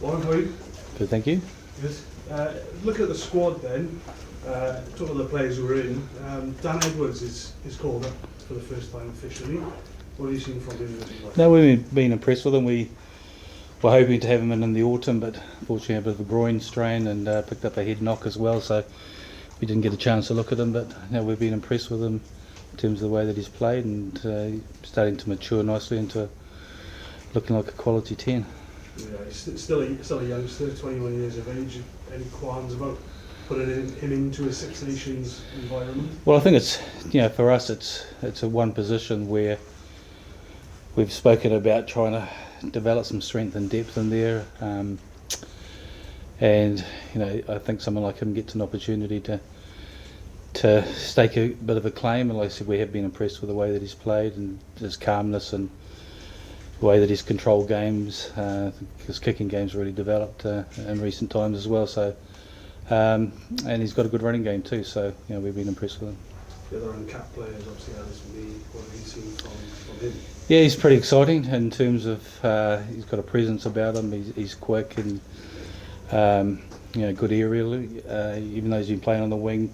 Warren, how are you? Good, thank you. Good. Look at the squad then. Talk of the players who are in. Dan Edwards is called up for the first time officially. What have you seen from him? No, we've been impressed with him. We were hoping to have him in the autumn, but fortunately had a bit of a groin strain and picked up a head knock as well, so we didn't get a chance to look at him. But we've been impressed with him in terms of the way that he's played, and starting to mature nicely into looking like a quality 10. Yeah, he's still a youngster, 21 years of age. Any qualms about putting him into a Six Nations environment? Well, I think it's, for us it's a one position where we've spoken about trying to develop some strength and depth in there, and I think someone like him gets an opportunity to stake a bit of a claim. And like I said, we have been impressed with the way that he's played and his calmness and the way that he's controlled games. His kicking game's really developed in recent times as well. So, and he's got a good running game too. So, we've been impressed with him. The other uncapped players, obviously, what have you seen from him? Yeah, he's pretty exciting in terms of he's got a presence about him. He's quick and good aerially. Even though he's been playing on the wing,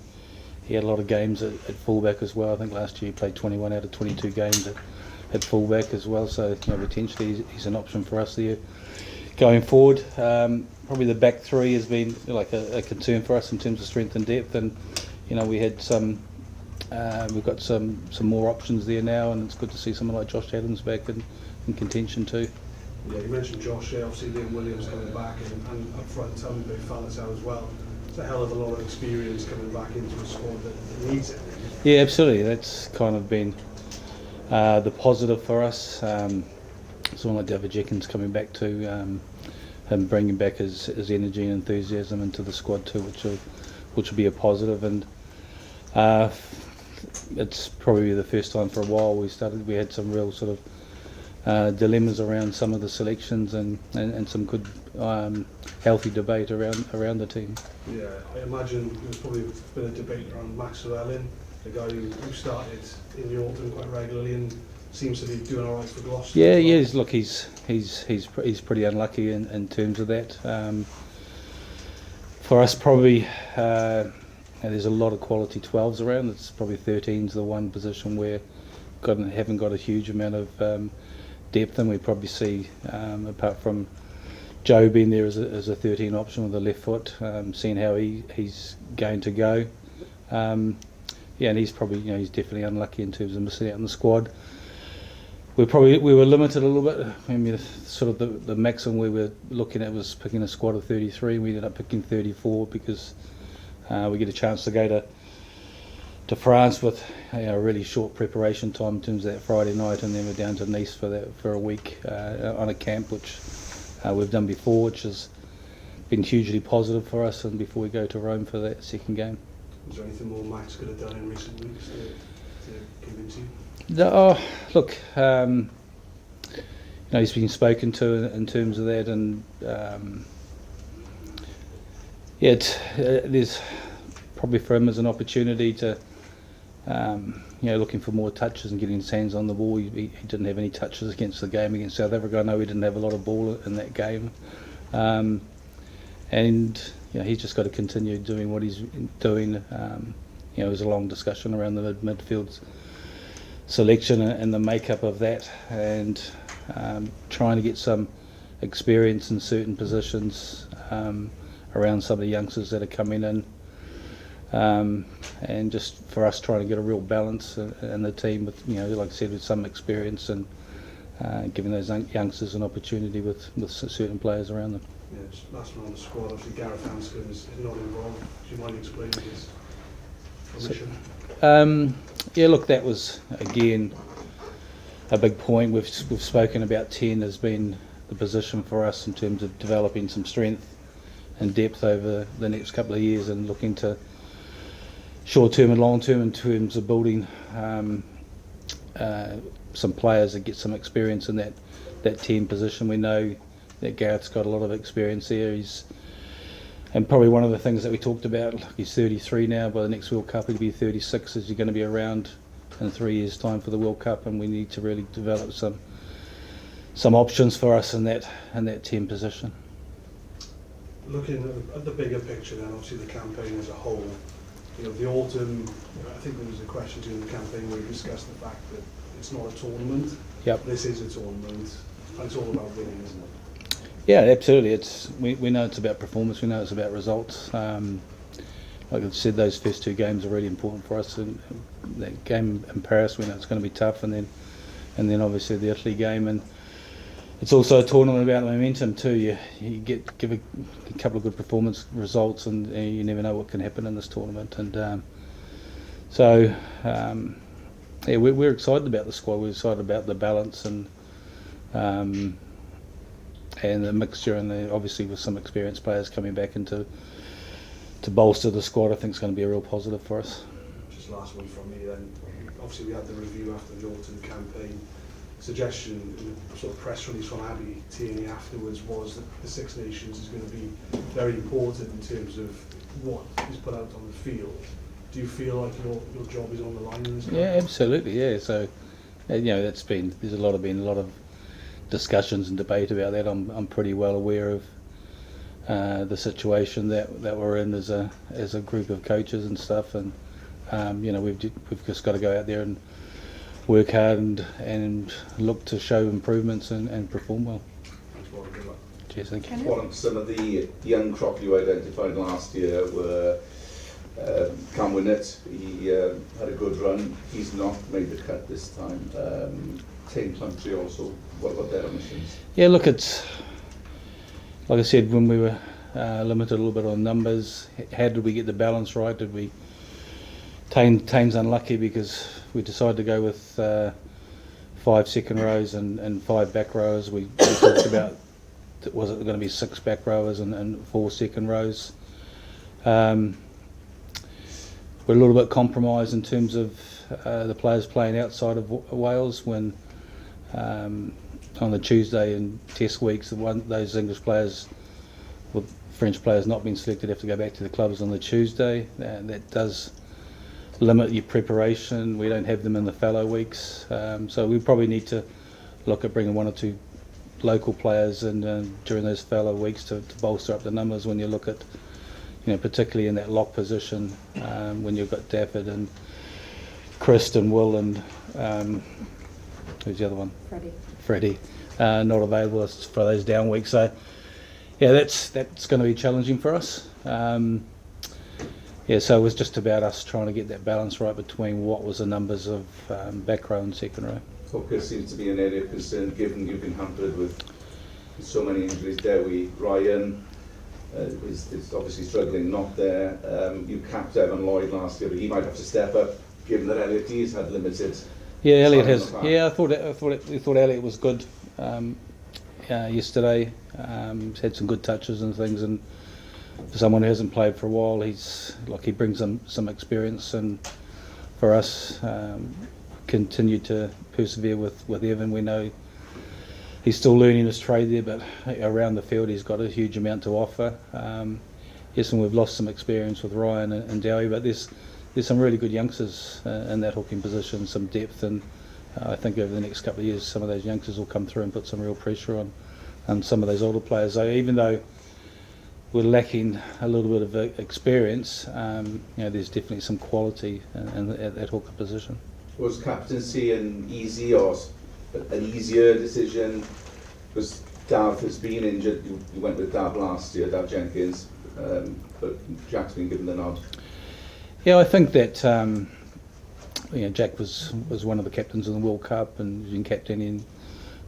he had a lot of games at fullback as well. I think last year he played 21 out of 22 games at fullback as well. So potentially he's an option for us there going forward. Probably the back three has been like a concern for us in terms of strength and depth, and we had some. We've got some more options there now, and it's good to see someone like Josh Adams back in contention too. Yeah, you mentioned Josh, obviously Liam Williams coming back, and up front, Big Fallas out as well. It's a hell of a lot of experience coming back into a squad that needs it. Yeah, absolutely. That's kind of been the positive for us. Someone like David Jenkins coming back too, and bringing back his energy and enthusiasm into the squad too, which will be a positive. And it's probably the first time for a while we had some real sort of dilemmas around some of the selections and some good healthy debate around the team. Yeah, I imagine there's probably been a debate around Max Llewellyn, the guy who started in the autumn quite regularly and seems to be doing all right for Gloucester. Yeah, well. Look, he's pretty unlucky in terms of that. For us, probably. There's a lot of quality 12s around. It's probably 13's the one position where haven't got a huge amount of depth, and we probably see, apart from Joe being there as a 13 option with a left foot, seeing how he's going to go. And he's probably he's definitely unlucky in terms of missing out on the squad. We were limited a little bit. I mean, the maximum we were looking at was picking a squad of 33. We ended up picking 34 because. We get a chance to go to France with a really short preparation time in terms of that Friday night, and then we're down to Nice for a week on a camp, which we've done before, which has been hugely positive for us. And before we go to Rome for that second game. Is there anything more Max could have done in recent weeks to convince you? No, look, he's been spoken to in terms of that, and. There's probably for him as an opportunity to, looking for more touches and getting his hands on the ball. He didn't have any touches against the game against South Africa. I know he didn't have a lot of ball in that game, and he's just got to continue doing what he's doing. There's a long discussion around the midfield selection and the makeup of that, and trying to get some experience in certain positions. Around some of the youngsters that are coming in, and just for us trying to get a real balance in the team with, like I said, with some experience and giving those youngsters an opportunity with certain players around them. Yeah, just last one on the squad, obviously Gareth Hanscom is not involved. Do you mind explaining his position? Look, that was again a big point. We've spoken about 10 as being the position for us in terms of developing some strength and depth over the next couple of years, and looking to short-term and long-term in terms of building some players that get some experience in that 10 position. We know that Gareth's got a lot of experience there. And probably one of the things that we talked about, he's 33 now. By the next World Cup he'll be 36. Is he going to be around in 3 years' time for the World Cup? And we need to really develop some options for us in that 10 position. looking at the bigger picture then, obviously the campaign as a whole, you know, the autumn, I think there was a question during the campaign where we discussed the fact that it's not a tournament. Yep. This is a tournament, and it's all about winning, isn't it? Yeah, absolutely. We know it's about performance. We know it's about results. Like I said, those first two games are really important for us. And that game in Paris, we know it's going to be tough, and then obviously the Italy game, and it's also a tournament about momentum too. You give a couple of good performance results, and you never know what can happen in this tournament. And yeah, we're excited about the squad. We're excited about the balance and the mixture, and obviously with some experienced players coming back into to bolster the squad, I think it's going to be a real positive for us. Just last one from me then. Obviously we had the review after the autumn campaign. Suggestion in the sort of press release from Abby Tierney afterwards was that the Six Nations is going to be very important in terms of what is put out on the field. Do you feel like your job is on the line in this game? Yeah, absolutely. Yeah, so you know, there's been a lot of discussions and debate about that. I'm pretty well aware of the situation that we're in as a group of coaches and stuff, and you know, we've just got to go out there and work hard and look to show improvements and perform well. Thanks, Warren. Good luck. Cheers, thank you. Warren, some of the young crop you identified last year were Cam Winnett. He had a good run. He's not made the cut this time. Pencampwriaeth also. What about their omissions? Yeah, look, it's like I said, when we were limited a little bit on numbers, how did we get the balance right? Did we? Tame's unlucky because we decided to go with 5 second rows and 5 back rowers. We talked about, was it going to be 6 back rowers and 4 second rows? We're a little bit compromised in terms of the players playing outside of Wales when on the Tuesday in test weeks, those English players, with French players not being selected, have to go back to the clubs on the Tuesday. That does limit your preparation. We don't have them in the fallow weeks, so we probably need to look at bringing 1 or 2 local players in during those fallow weeks to bolster up the numbers. When you look at, you know, particularly in that lock position, when you've got David and Chris and Will and who's the other one? Freddie, not available for those down weeks. So yeah, that's going to be challenging for us. Yeah, so it was just about us trying to get that balance right between what was the numbers of back row and second row. Focus seems to be an area of concern, given you've been hampered with so many injuries. Dewi, Ryan is obviously struggling, not there. You capped Evan Lloyd last year, but he might have to step up, given that Elliot Dees had limited. Yeah, Elliot has. Yeah, I thought Elliot was good yesterday. He's had some good touches and things, and for someone who hasn't played for a while, he brings some experience, and for us, continue to persevere with Evan. We know he's still learning his trade there, but around the field he's got a huge amount to offer. Yes, and we've lost some experience with Ryan and Dowie, but there's some really good youngsters in that hooking position, some depth, and I think over the next couple of years some of those youngsters will come through and put some real pressure on some of those older players. So even though we're lacking a little bit of experience, you know, there's definitely some quality in that hooker position. Was captaincy an easier decision? Because Dav has been injured. You went with Dav last year, Dav Jenkins, but Jack's been given the nod. Yeah, I think that you know, Jack was one of the captains in the World Cup and has been captaining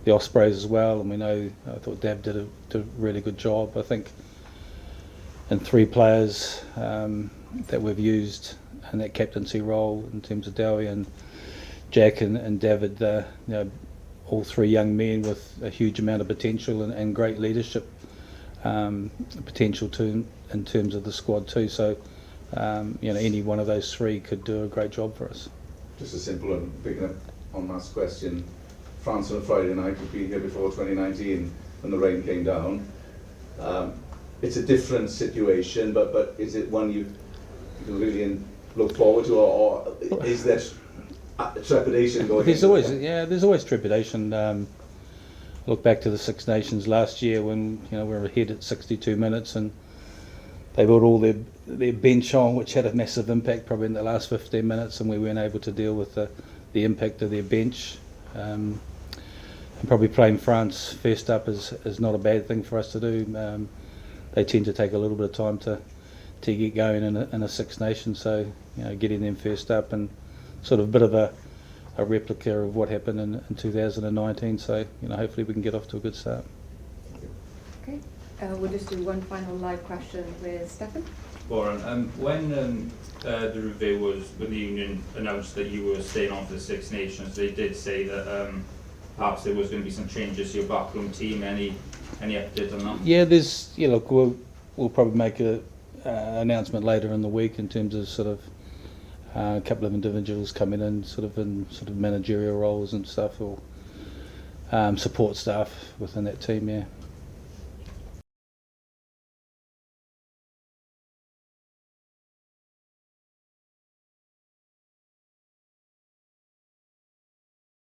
the Ospreys as well, and I thought Dav did a really good job. I think in 3 players that we've used in that captaincy role, in terms of Dowie and Jack and David, you know, all 3 young men with a huge amount of potential and great leadership potential too, in terms of the squad too. So you know, any one of those 3 could do a great job for us. Just a simple and picking up on Matt's question, France on a Friday night, we've been here before 2019 when the rain came down. It's a different situation, but is it one you can really look forward to, or is there trepidation going? There's always trepidation. look back to the Six Nations last year when we were ahead at 62 minutes and they brought all their bench on, which had a massive impact probably in the last 15 minutes, and we weren't able to deal with the impact of their bench. And probably playing France first up is not a bad thing for us to do. They tend to take a little bit of time to get going in a Six Nations, so getting them first up and sort of a bit of a replica of what happened in 2019. So hopefully we can get off to a good start. Okay, we'll just do one final live question with Stefan. Warren, when the review was, when the union announced that you were staying on for the Six Nations, they did say that perhaps there was going to be some changes to your backroom team. Any update on that? Yeah, there's look, we'll probably make a announcement later in the week in terms of sort of a couple of individuals coming in sort of managerial roles and stuff, or support staff within that team. Yeah.